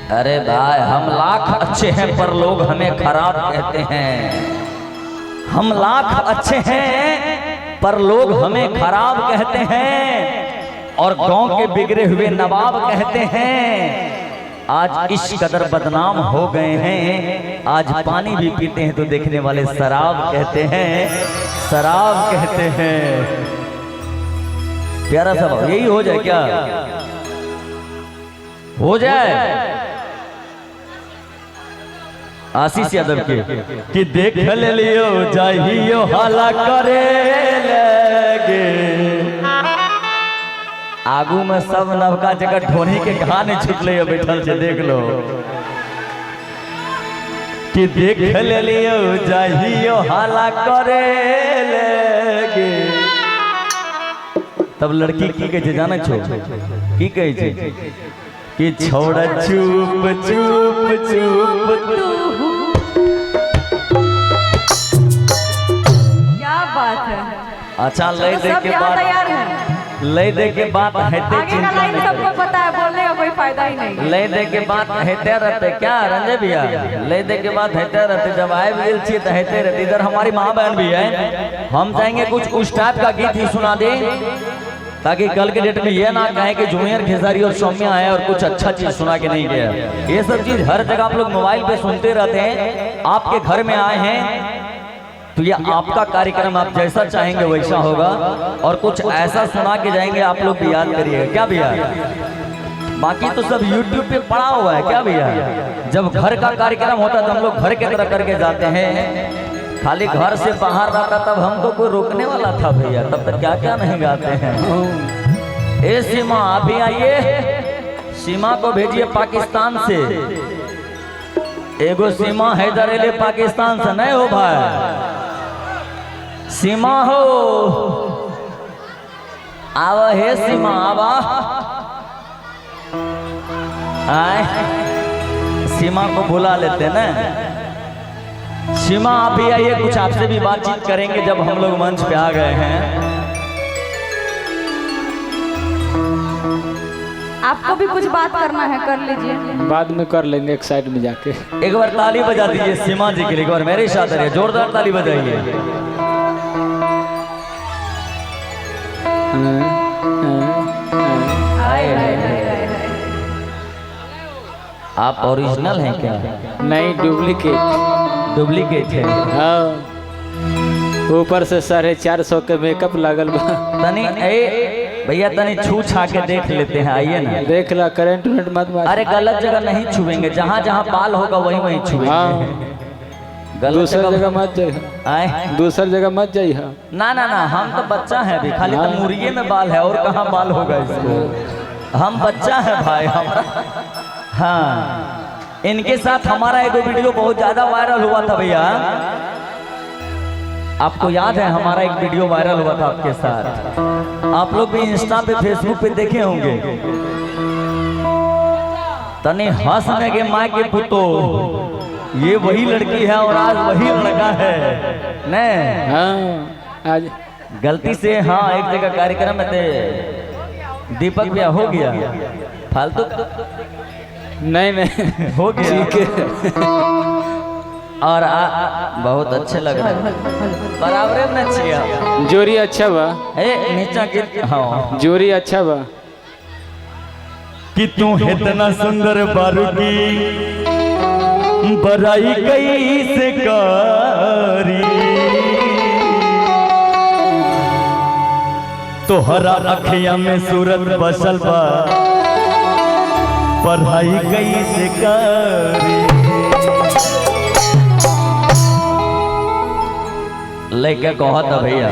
अरे भाई हम लाख अच्छे हैं पर लोग हमें खराब कहते हैं। हम लाख अच्छे हैं पर लोग हमें खराब कहते हैं और गांव के बिगड़े हुए नवाब कहते हैं। आज इस कदर बदनाम हो गए हैं, आज पानी भी पीते हैं तो देखने वाले शराब कहते हैं, शराब कहते हैं। प्यारा सा यही हो जाए क्या? हो जाए आशीष यादव के कि देख ले लियो चाहिए हाला करे लगे। आगू में सब नवका जगह ढोनी के गाने छुटले बैठल से देख लो कि देख ले लियो चाहिए हाला करे लगे। तब लड़की की कहे जाना छो की कहे छे कि छोड़ा चुप चुप चुप तू। क्या बात है। अच्छा ले दे के बाद तैयार है। ले दे के बात है आगे का लाइन सबको पता है, बोलने का कोई फायदा ही नहीं। ले दे के बात हेते रहते क्या रंजय भैया? ले दे के बात हेते रहते, जब आए भी छी तो हेते रहते। इधर हमारी माँ बहन भी है, हम चाहेंगे कुछ उस टाइप का गीत ही सुना दे ताकि कल के डेट में ये ना कहे कि जूनियर खेसारी और सौम्या आए और कुछ अच्छा चीज सुना के नहीं गया। ये सब चीज हर जगह आप लोग मोबाइल पे सुनते रहते हैं। आपके घर में आए हैं तो ये आपका कार्यक्रम, आप जैसा चाहेंगे वैसा होगा और कुछ ऐसा सुना के जाएंगे आप लोग भी याद करिएगा। क्या भैया? बाकी तो सब YouTube पे पड़ा हुआ है। क्या भैया? जब घर का कार्यक्रम होता है तो हम लोग घर के तरह करके जाते हैं। खाली घर से बाहर रहता तब हमको कोई रोकने वाला था भैया? तब तक क्या क्या नहीं गाते हैं। ए सीमा अभी आइए, सीमा को भेजिए पाकिस्तान से। एगो सीमा हैदर अली पाकिस्तान से नहीं हो भाई। सीमा हो आवा हे सीमा आवा आए। सीमा को बुला लेते ना। सीमा आप भी आइए, कुछ आपसे भी बातचीत करेंगे जब हम लोग मंच पे आ गए हैं। आपको भी कुछ बात करना है, कर लीजिए। बाद में कर लेंगे एक साइड में जाके। एक बार ताली बजा दीजिए सीमा जी के लिए, एक बार मेरे साथ रहिए, जोरदार ताली बजाइए। आप ओरिजिनल हैं क्या? नहीं, डुप्लीकेट। डुप्लीकेट है। हाँ, ऊपर से 450 के मेकअप लागल बा। तनी ए भैया तनी छू छा के देख लेते हैं, आइए ना। देख ला, करंट उरंट मत मार। अरे गलत जगह नहीं छुएंगे, जहाँ जहाँ बाल होगा वहीं वहीं छुएंगे। हाँ, दूसर जगह मत जाइए, दूसर जगह मत जाइए। ना ना ना, हम तो बच्चा है अभी, खाली तो मुर्गे में बाल है और कहाँ बाल होगा इसको। हम बच्चा है भाई हमारा। हाँ, इनके साथ हमारा एक वीडियो बहुत ज्यादा वायरल हुआ था भैया। आपको याद है हमारा एक वीडियो वायरल हुआ था आपके साथ? आप लोग भी इंस्टा पे फेसबुक पे देखे होंगे। तने हंसने के माँ के पुतो, ये वही लड़की है और आज वही लड़का है नहीं? हाँ, आज गलती से हाँ एक जगह कार्यक्रम में थे, दीपक भैया हो गया फालतू। नहीं नहीं हो गया और बहुत अच्छे लग रहे हैं, बराबर में छिया। जोरी अच्छा बा। नीचा गिर। हाँ, जोरी अच्छा बा। कि तू इतना सुंदर बारूकी बराई कैसे करी, तोहरा अखिया में सूरत बसल बा पढ़ाई कैसे करी। लेके कहत भैया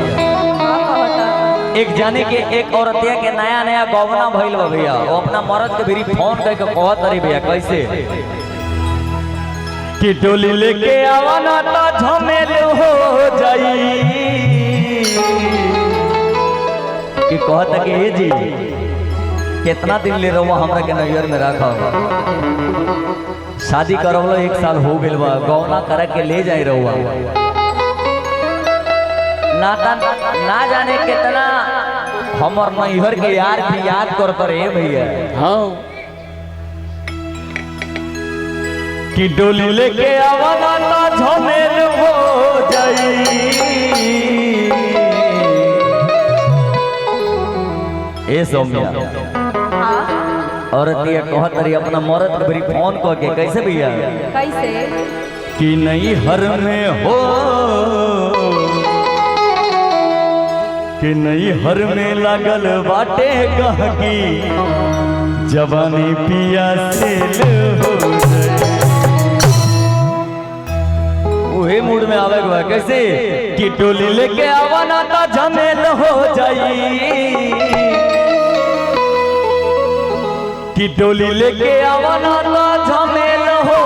एक जाने के एक औरतिया के नया नया गौवना भइल बा भैया, वो अपना मर्द के भी फोन करके कहत अरे भैया कैसे कि डोली लेके आवा ना तो झमेल हो जाई। कि कहत कि हे जी कितना दिन ले रहो हमरा के नजर में रखा, शादी करवलो 1 साल हो गइल बा, गौना करे के ले जाई रहुआ। ना जाने कितना हमर नैहर के यार भी याद करत रहे भैया। हाँ, कि डोली लेके आवाना ना झमेल हो जाई। ए सौम्या औरत ये कहत रही अपना मरद के बड़ी फोन को के कैसे भैया कैसे कि नहीं हर में हो कि नहीं हर में लागल बाटे गहकी जवानी पिया सेल हो जाए। उहे मूड में आवे गवा कैसे कि टोली लेके आवाना ता झमेल हो जाई। कि टोली लेके आवाना ता झमेल हो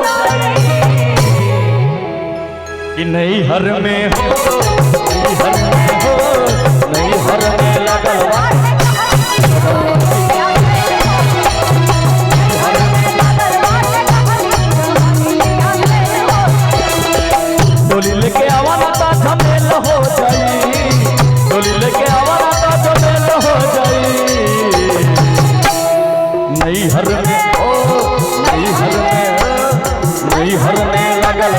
जाई। कि नहीं हर में हो नहीं हर में हो नहीं हर में लागल डोली लेके आवाना ता झमेल हो जाई। डोली लेके आवाना ता झमेल हो जाई। नहीं हर में हो नहीं हर में नहीं हर में लागल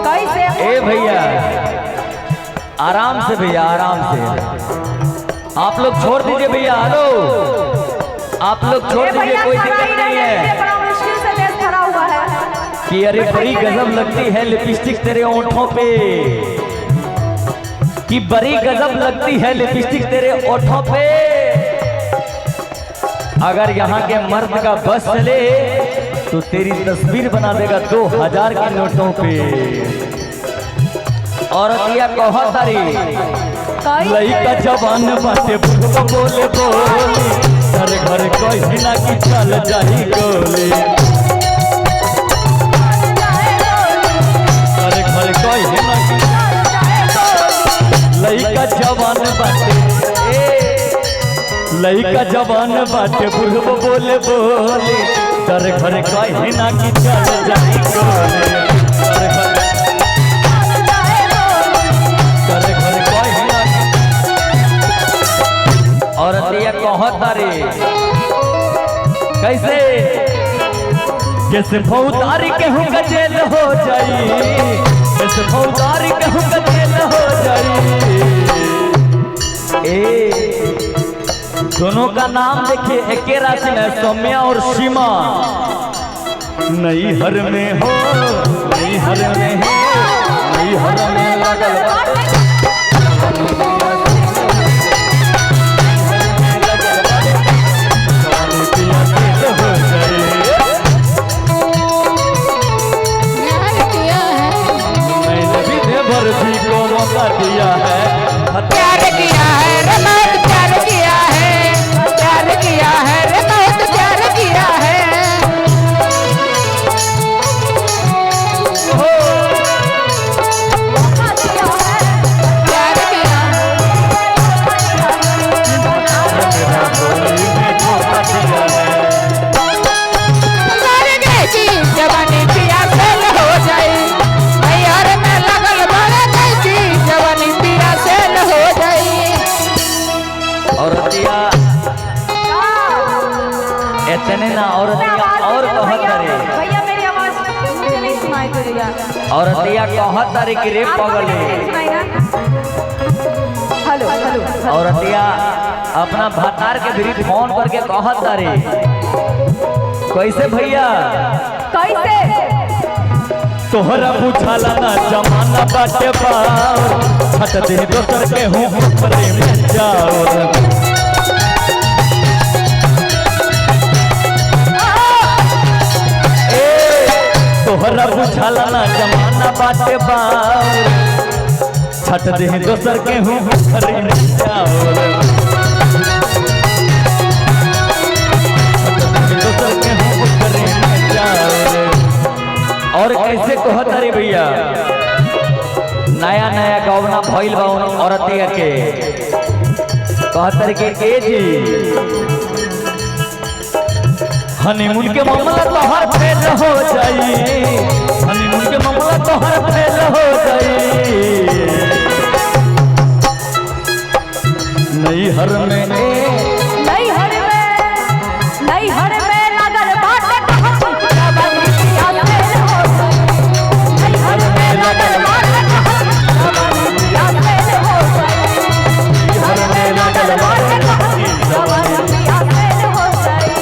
कैसे ए भैया आराम से भैया आराम से आप लोग छोड़ दीजिए भैया। हेलो आप लोग छोड़ दीजिए कोई दिक्कत नहीं है। बड़ा मुश्किल से देश खड़ा हुआ है कि अरे बड़ी गजब लगती है लिपस्टिक तेरे ओंठों पे। कि बड़ी गजब लगती है लिपस्टिक तेरे ओंठों पे। अगर यहाँ के मर्द का बस चले तो तेरी तस्वीर बना देगा 2000 के नोटों पे। औरतिया कहत तारी लइका जवान बाटे बुढ़वा बोले बोली घर घर कहीं ना कि चल जाही गोली। घर घर कहीं ना कि लइका जवान बाटे लइका जवान बाटे बुढ़वा बोले बोली घर घर कहीं ना कि चल जाही गोली। औरतिया कहत तारी कैसे जैसे फौजदारी के हूँ जेल हो जाई। जैसे फौजदारी के हूँ जेल हो जाई। ए दोनों का नाम देखिए एक राशि में सौम्या और सीमा। नहीं हर में हो नहीं हर में है नहीं हर में लागल दिया है प्यार किया है रे बहुत प्यार किया है प्यार किया है रे बहुत प्यार किया है। प्यार किया मर गई थी जवानी पिया फेल हो जाए। यार में लगल बड़ा जवानी पिया सेल हो गई। औरतिया इतने ना औरतिया और कहत तारी भैया मेरी आवाज मुझे नहीं सुनाई दे रही है। औरतिया कहत तारी कि रे पगले। हेलो हेलो औरतिया अपना भातार के भी फोन करके कहत तारी कैसे भैया कैसे तोहरा बुझाला ना जमाना बाटे बार छट दे दोसर के हूँ प्रेम जाओ तोहरा बुझाला ना जमाना बाटे बार छट दे दोसर के हूँ प्रेम जाओ दोसर के हूँ प्रेम जाओ। और कैसे कहत रे भैया नया नया गौना भइल बा औरतिया के कहत रे के ए जी हनीमून के मामला तो हर फेल हो जाई हनीमून के मामला तो हर फेल हो जाई नई हर में लागल बाटे जवानी पिया फेल हो जाई नई हर में लागल बाटे जवानी पिया फेल हो जाई हर में लागल बाटे जवानी पिया फेल हो जाई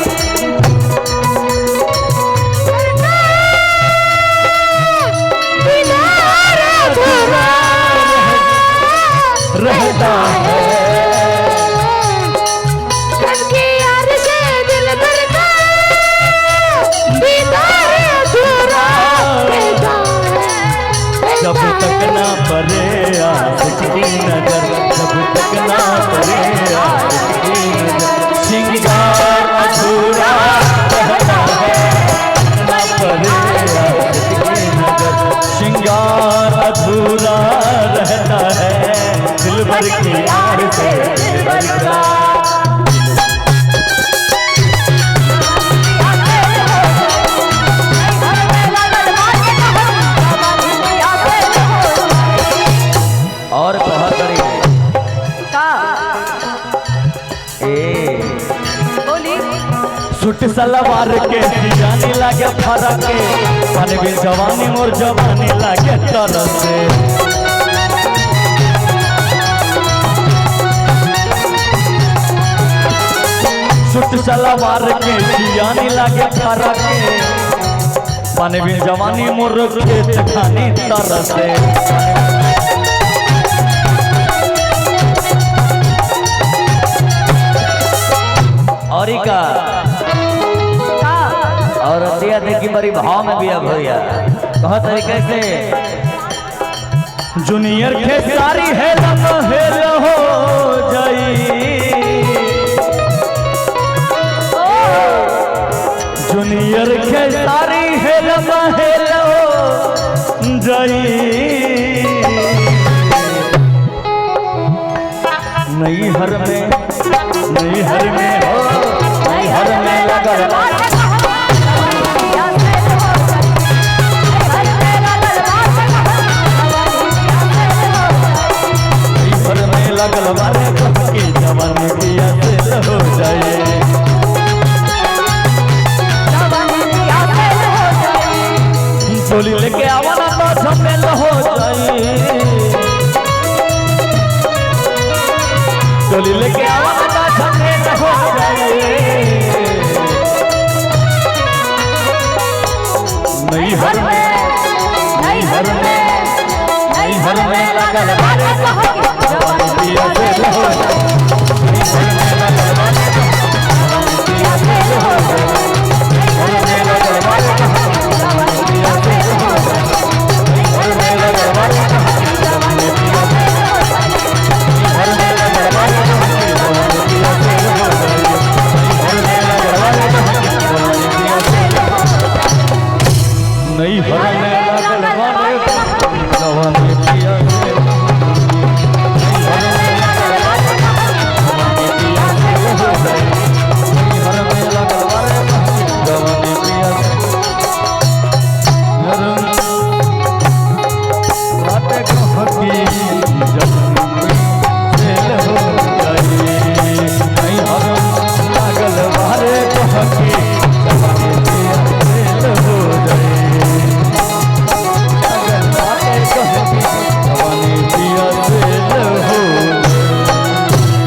रहता है जब तक ना परे आशिक की नजर जब तक ना परे आशिक की नजर श्रृंगार अधूरा रहता है ना परे आशिक की नजर श्रृंगार अधूरा रहता है दिलबर की यार से दिलबर का और बहुत सूट सलवार के जाने लगे फरक के मन भी जवानी मोर जवानी लगे तरह से सूट सलवार के जाने लगे फरक के मन भी जवानी मोर के खानी तरह से और का और दिया देखी बड़ी भाव में भी अब भैया कहा तरीके से जूनियर के सारी है हेल हो जाई जूनियर के सारी है हेल हो जाई नई हर में हो नई हर में लगल लगल बारे की जवानी पिया से हो जाए चोली लेके आवाना तो झमेल हो जाए चोली लेके आवाना तो झमेल हो जाए नई हर में लगल बारे